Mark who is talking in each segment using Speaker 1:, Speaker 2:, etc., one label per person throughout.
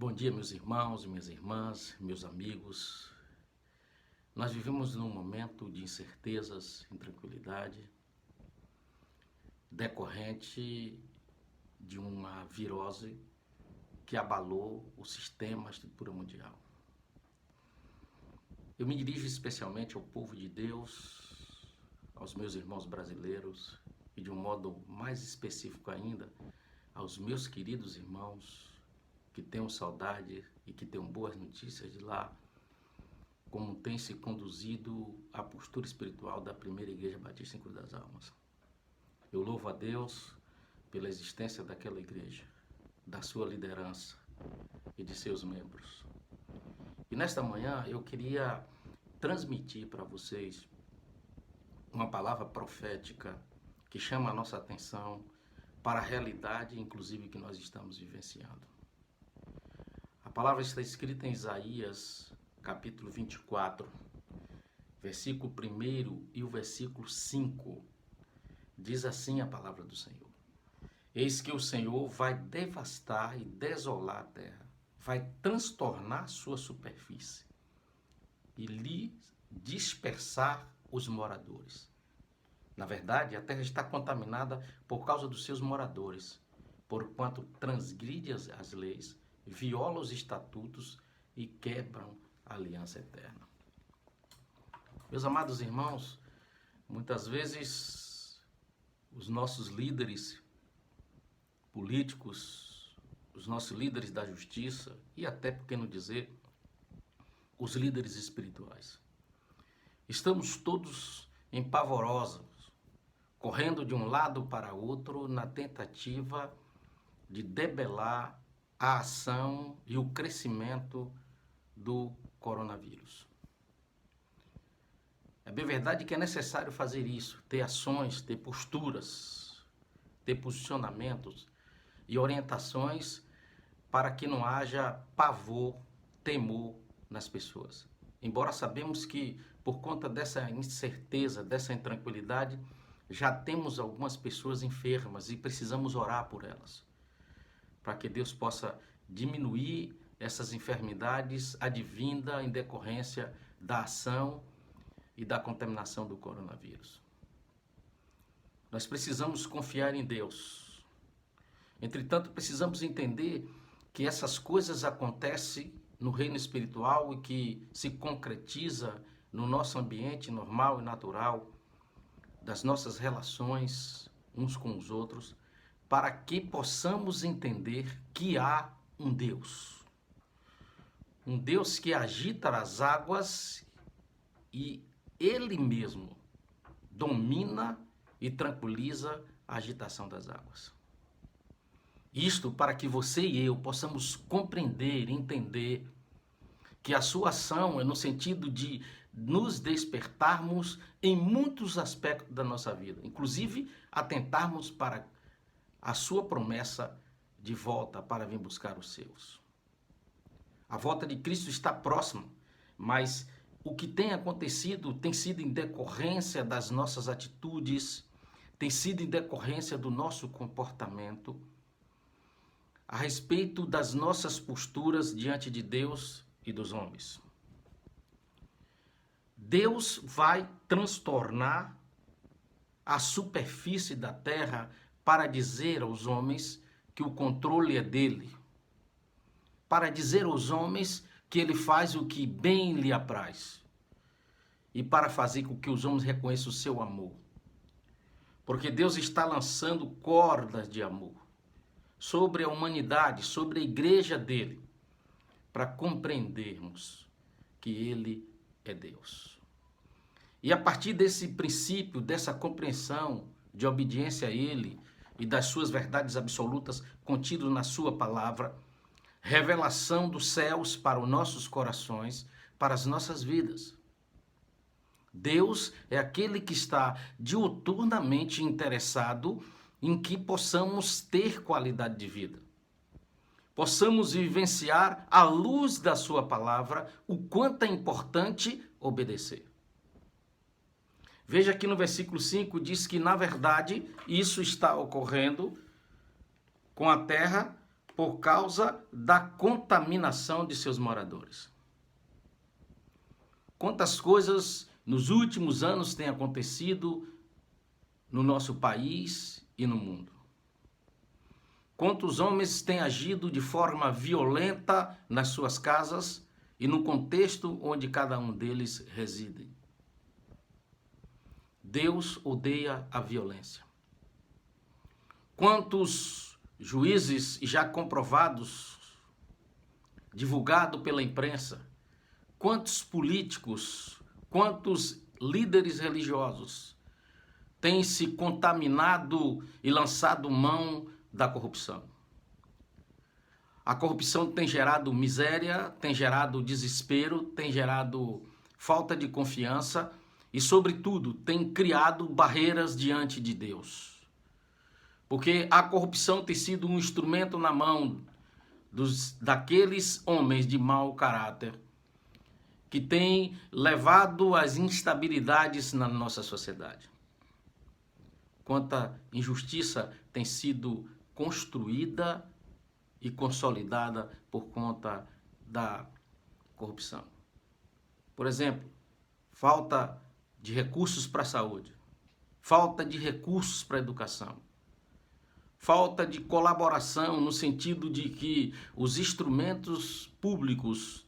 Speaker 1: Bom dia, meus irmãos, minhas irmãs, meus amigos. Nós vivemos num momento de incertezas, intranquilidade, decorrente de uma virose que abalou o sistema, a estrutura mundial. Eu me dirijo especialmente ao povo de Deus, aos meus irmãos brasileiros e, de um modo mais específico ainda, aos meus queridos irmãos que tenham saudade e que tenham boas notícias de lá, como tem se conduzido a postura espiritual da primeira Igreja Batista em Cruz das Almas. Eu louvo a Deus pela existência daquela igreja, da sua liderança e de seus membros. E nesta manhã eu queria transmitir para vocês uma palavra profética que chama a nossa atenção para a realidade, inclusive, que nós estamos vivenciando. A palavra está escrita em Isaías, capítulo 24, versículo 1 e o versículo 5. Diz assim a palavra do Senhor: Eis que o Senhor vai devastar e desolar a terra, vai transtornar sua superfície e lhe dispersar os moradores. Na verdade, a terra está contaminada por causa dos seus moradores, porquanto transgride as leis, viola os estatutos e quebram a aliança eterna. Meus amados irmãos, muitas vezes os nossos líderes políticos, os nossos líderes da justiça e até, por que não dizer, os líderes espirituais, estamos todos empavorosos, correndo de um lado para outro na tentativa de debelar a ação e o crescimento do coronavírus. É bem verdade que é necessário fazer isso, ter ações, ter posturas, ter posicionamentos e orientações para que não haja pavor, temor nas pessoas. Embora sabemos que por conta dessa incerteza, dessa intranquilidade, já temos algumas pessoas enfermas e precisamos orar por elas, para que Deus possa diminuir essas enfermidades advinda em decorrência da ação e da contaminação do coronavírus. Nós precisamos confiar em Deus. Entretanto, precisamos entender que essas coisas acontecem no reino espiritual e que se concretiza no nosso ambiente normal e natural, das nossas relações uns com os outros, para que possamos entender que há um Deus que agita as águas e Ele mesmo domina e tranquiliza a agitação das águas. Isto para que você e eu possamos compreender, entender que a sua ação é no sentido de nos despertarmos em muitos aspectos da nossa vida, inclusive atentarmos para a sua promessa de volta para vir buscar os seus. A volta de Cristo está próxima, mas o que tem acontecido tem sido em decorrência das nossas atitudes, tem sido em decorrência do nosso comportamento, a respeito das nossas posturas diante de Deus e dos homens. Deus vai transtornar a superfície da terra para dizer aos homens que o controle é dele, para dizer aos homens que ele faz o que bem lhe apraz e para fazer com que os homens reconheçam o seu amor. Porque Deus está lançando cordas de amor sobre a humanidade, sobre a igreja dele, para compreendermos que ele é Deus. E a partir desse princípio, dessa compreensão de obediência a ele e das suas verdades absolutas contidas na sua palavra, revelação dos céus para os nossos corações, para as nossas vidas. Deus é aquele que está diuturnamente interessado em que possamos ter qualidade de vida. Possamos vivenciar, à luz da sua palavra, o quanto é importante obedecer. Veja aqui no versículo 5, diz que, na verdade, isso está ocorrendo com a terra por causa da contaminação de seus moradores. Quantas coisas nos últimos anos têm acontecido no nosso país e no mundo? Quantos homens têm agido de forma violenta nas suas casas e no contexto onde cada um deles reside? Deus odeia a violência. Quantos juízes já comprovados, divulgado pela imprensa, quantos políticos, quantos líderes religiosos têm se contaminado e lançado mão da corrupção? A corrupção tem gerado miséria, tem gerado desespero, tem gerado falta de confiança e, sobretudo, tem criado barreiras diante de Deus. Porque a corrupção tem sido um instrumento na mão daqueles homens de mau caráter que têm levado às instabilidades na nossa sociedade. Quanta injustiça tem sido construída e consolidada por conta da corrupção. Por exemplo, falta de recursos para a saúde, falta de recursos para a educação, falta de colaboração no sentido de que os instrumentos públicos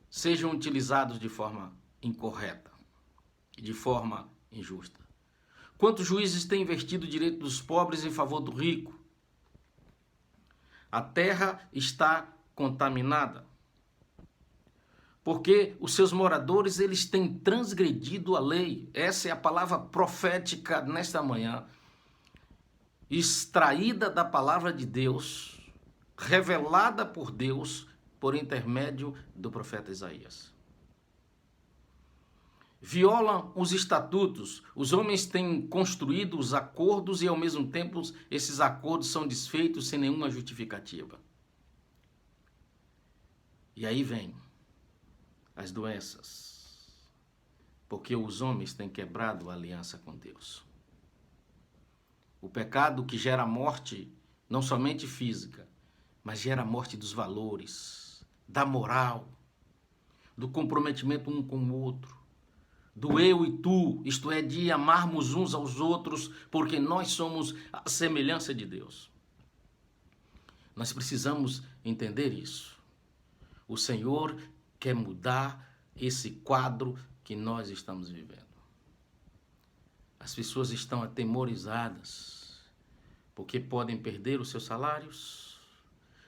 Speaker 1: sejam utilizados de forma incorreta e de forma injusta. Quantos juízes têm investido o direito dos pobres em favor do rico? A terra está contaminada, porque os seus moradores eles têm transgredido a lei. Essa é a palavra profética nesta manhã, extraída da palavra de Deus, revelada por Deus por intermédio do profeta Isaías. Violam os estatutos, os homens têm construído os acordos e ao mesmo tempo esses acordos são desfeitos sem nenhuma justificativa. E aí vem as doenças, porque os homens têm quebrado a aliança com Deus. O pecado que gera morte, não somente física, mas gera morte dos valores, da moral, do comprometimento um com o outro, do eu e tu, isto é, de amarmos uns aos outros, porque nós somos a semelhança de Deus. Nós precisamos entender isso. O Senhor quer mudar esse quadro que nós estamos vivendo. As pessoas estão atemorizadas porque podem perder os seus salários.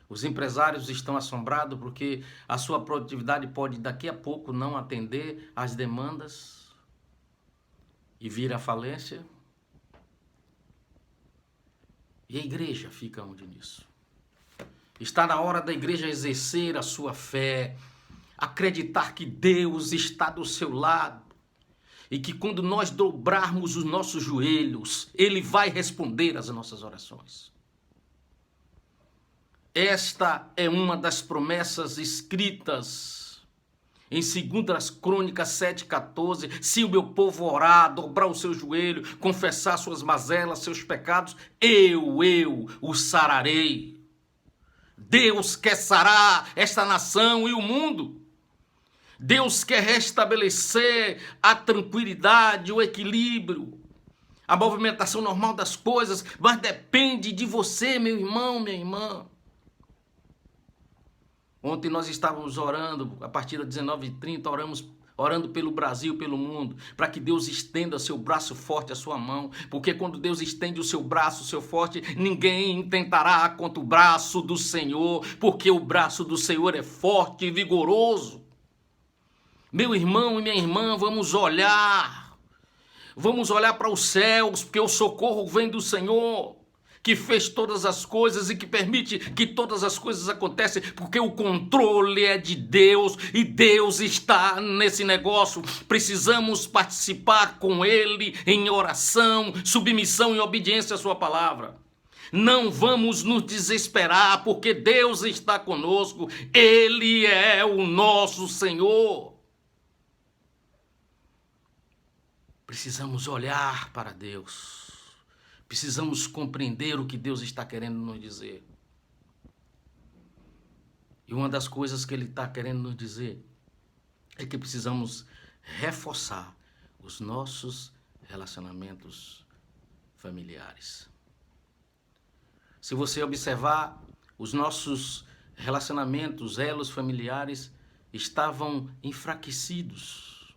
Speaker 1: Os empresários estão assombrados porque a sua produtividade pode daqui a pouco não atender às demandas e vir à falência. E a igreja fica onde nisso? Está na hora da igreja exercer a sua fé, acreditar que Deus está do seu lado e que quando nós dobrarmos os nossos joelhos, Ele vai responder às nossas orações. Esta é uma das promessas escritas em 2 Crônicas 7,14, se o meu povo orar, dobrar o seu joelho, confessar suas mazelas, seus pecados, eu o sararei. Deus quer sarar esta nação e o mundo. Deus quer restabelecer a tranquilidade, o equilíbrio, a movimentação normal das coisas, mas depende de você, meu irmão, minha irmã. Ontem nós estávamos orando, a partir das 19h30, orando pelo Brasil, pelo mundo, para que Deus estenda seu braço forte, a sua mão, porque quando Deus estende o seu braço, o seu forte, ninguém tentará contra o braço do Senhor, porque o braço do Senhor é forte e vigoroso. Meu irmão e minha irmã, vamos olhar para os céus, porque o socorro vem do Senhor, que fez todas as coisas e que permite que todas as coisas aconteçam, porque o controle é de Deus e Deus está nesse negócio. Precisamos participar com Ele em oração, submissão e obediência à sua palavra. Não vamos nos desesperar, porque Deus está conosco, Ele é o nosso Senhor. Precisamos olhar para Deus. Precisamos compreender o que Deus está querendo nos dizer. E uma das coisas que ele está querendo nos dizer é que precisamos reforçar os nossos relacionamentos familiares. Se você observar, os nossos relacionamentos, elos familiares, estavam enfraquecidos.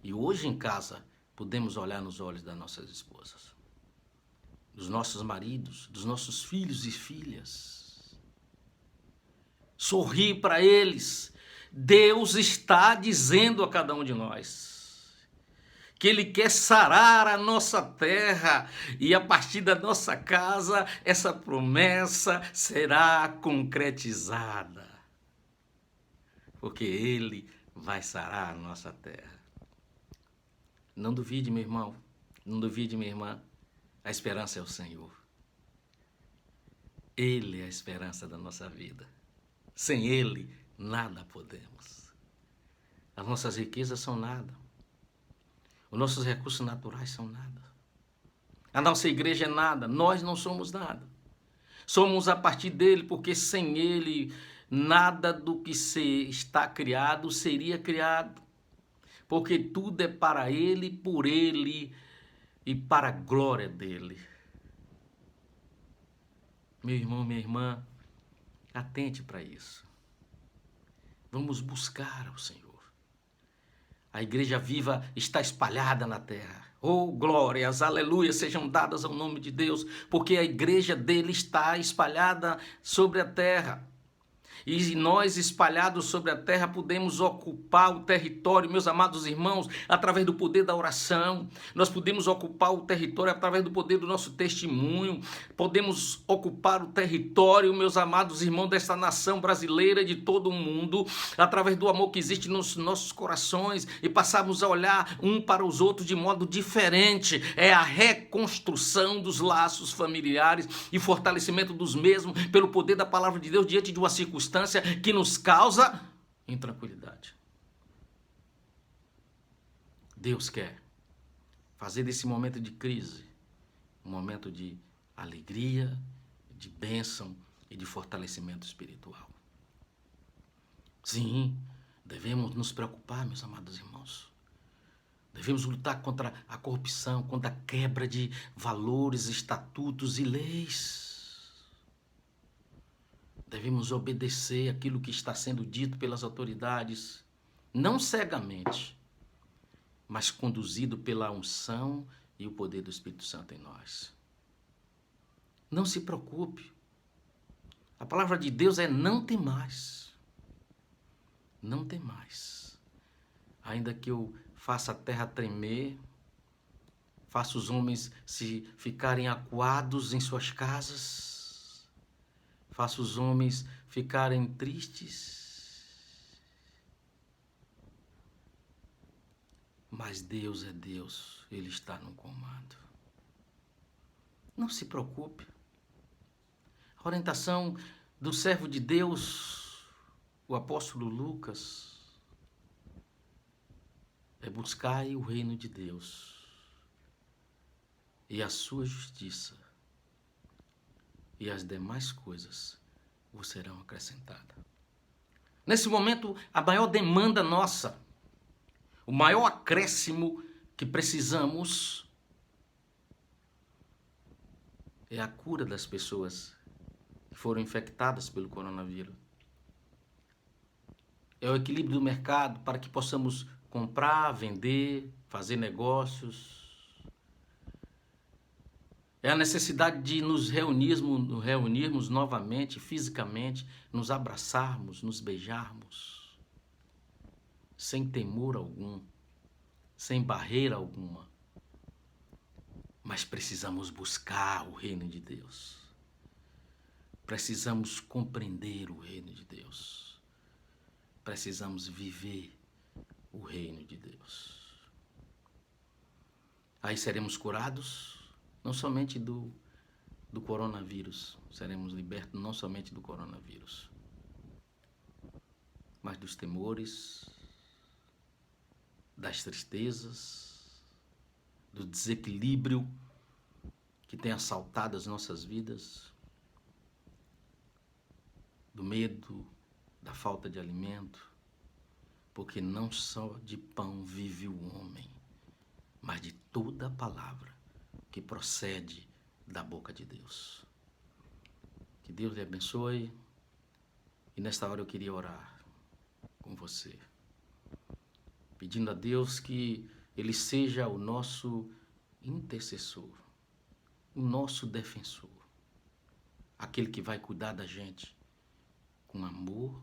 Speaker 1: E hoje em casa, podemos olhar nos olhos das nossas esposas, dos nossos maridos, dos nossos filhos e filhas. Sorrir para eles. Deus está dizendo a cada um de nós que Ele quer sarar a nossa terra e a partir da nossa casa essa promessa será concretizada. Porque Ele vai sarar a nossa terra. Não duvide, meu irmão, não duvide, minha irmã, a esperança é o Senhor. Ele é a esperança da nossa vida. Sem Ele, nada podemos. As nossas riquezas são nada. Os nossos recursos naturais são nada. A nossa igreja é nada. Nós não somos nada. Somos a partir dele, porque sem ele, nada do que está criado seria criado. Porque tudo é para ele, por ele e para a glória dele. Meu irmão, minha irmã, atente para isso. Vamos buscar o Senhor. A igreja viva está espalhada na terra. Oh, glórias, aleluia, sejam dadas ao nome de Deus, porque a igreja dele está espalhada sobre a terra. E nós, espalhados sobre a terra, podemos ocupar o território, meus amados irmãos, através do poder da oração. Nós podemos ocupar o território através do poder do nosso testemunho. Podemos ocupar o território, meus amados irmãos, desta nação brasileira, de todo o mundo, através do amor que existe nos nossos corações e passarmos a olhar um para os outros de modo diferente. É a reconstrução dos laços familiares e fortalecimento dos mesmos pelo poder da palavra de Deus diante de uma circunstância que nos causa intranquilidade. Deus quer fazer desse momento de crise um momento de alegria, de bênção e de fortalecimento espiritual. Sim, devemos nos preocupar, meus amados irmãos. Devemos lutar contra a corrupção, contra a quebra de valores, estatutos e leis. Devemos obedecer aquilo que está sendo dito pelas autoridades, não cegamente, mas conduzido pela unção e o poder do Espírito Santo em nós. Não se preocupe. A palavra de Deus é não temais. Não temais. Ainda que eu faça a terra tremer, faça os homens se ficarem acuados em suas casas, faça os homens ficarem tristes. Mas Deus é Deus, Ele está no comando. Não se preocupe. A orientação do servo de Deus, o apóstolo Lucas, é buscar o reino de Deus e a sua justiça, e as demais coisas vos serão acrescentadas. Nesse momento, a maior demanda nossa, o maior acréscimo que precisamos é a cura das pessoas que foram infectadas pelo coronavírus. É o equilíbrio do mercado para que possamos comprar, vender, fazer negócios. É a necessidade de nos reunirmos novamente, fisicamente, nos abraçarmos, nos beijarmos, sem temor algum, sem barreira alguma. Mas precisamos buscar o reino de Deus. Precisamos compreender o reino de Deus. Precisamos viver o reino de Deus. Aí seremos curados. Não somente do coronavírus, seremos libertos não somente do coronavírus, mas dos temores, das tristezas, do desequilíbrio que tem assaltado as nossas vidas, do medo, da falta de alimento, porque não só de pão vive o homem, mas de toda a palavra que procede da boca de Deus. Que Deus lhe abençoe. E nesta hora eu queria orar com você, pedindo a Deus que Ele seja o nosso intercessor, o nosso defensor, aquele que vai cuidar da gente com amor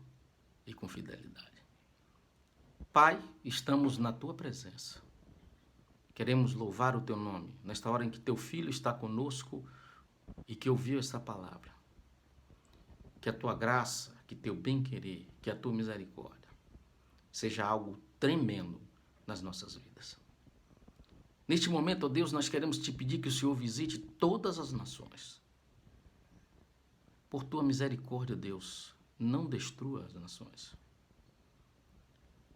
Speaker 1: e com fidelidade. Pai, estamos na Tua presença. Queremos louvar o Teu nome nesta hora em que Teu Filho está conosco e que ouviu esta palavra. Que a Tua graça, que Teu bem-querer, que a Tua misericórdia seja algo tremendo nas nossas vidas. Neste momento, ó Deus, nós queremos Te pedir que o Senhor visite todas as nações. Por Tua misericórdia, Deus, não destrua as nações.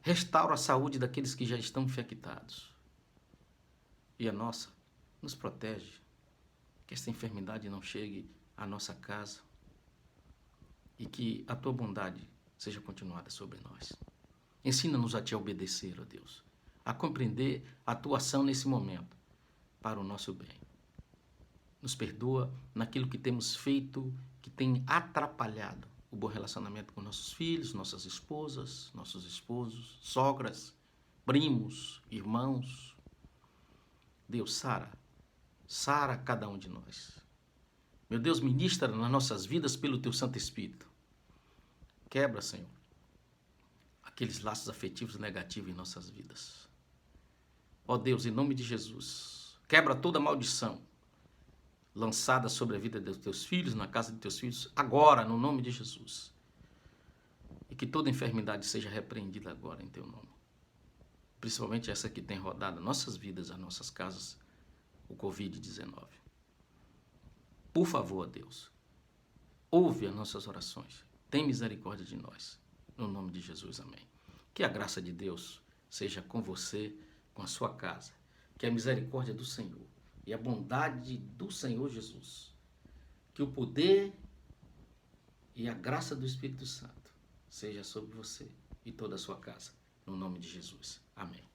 Speaker 1: Restaura a saúde daqueles que já estão infectados. E a nossa, nos protege, que esta enfermidade não chegue à nossa casa e que a Tua bondade seja continuada sobre nós. Ensina-nos a Te obedecer, ó Deus, a compreender a Tua ação nesse momento para o nosso bem. Nos perdoa naquilo que temos feito que tem atrapalhado o bom relacionamento com nossos filhos, nossas esposas, nossos esposos, sogras, primos, irmãos. Deus, sara cada um de nós. Meu Deus, ministra nas nossas vidas pelo Teu Santo Espírito. Quebra, Senhor, aqueles laços afetivos negativos em nossas vidas. Ó Deus, em nome de Jesus, quebra toda maldição lançada sobre a vida dos Teus filhos, na casa de Teus filhos, agora, no nome de Jesus. E que toda enfermidade seja repreendida agora em Teu nome. Principalmente essa que tem rodado nossas vidas, as nossas casas, o Covid-19. Por favor, Deus, ouve as nossas orações. Tem misericórdia de nós. No nome de Jesus, amém. Que a graça de Deus seja com você, com a sua casa. Que a misericórdia do Senhor e a bondade do Senhor Jesus, que o poder e a graça do Espírito Santo seja sobre você e toda a sua casa. No nome de Jesus. Amém.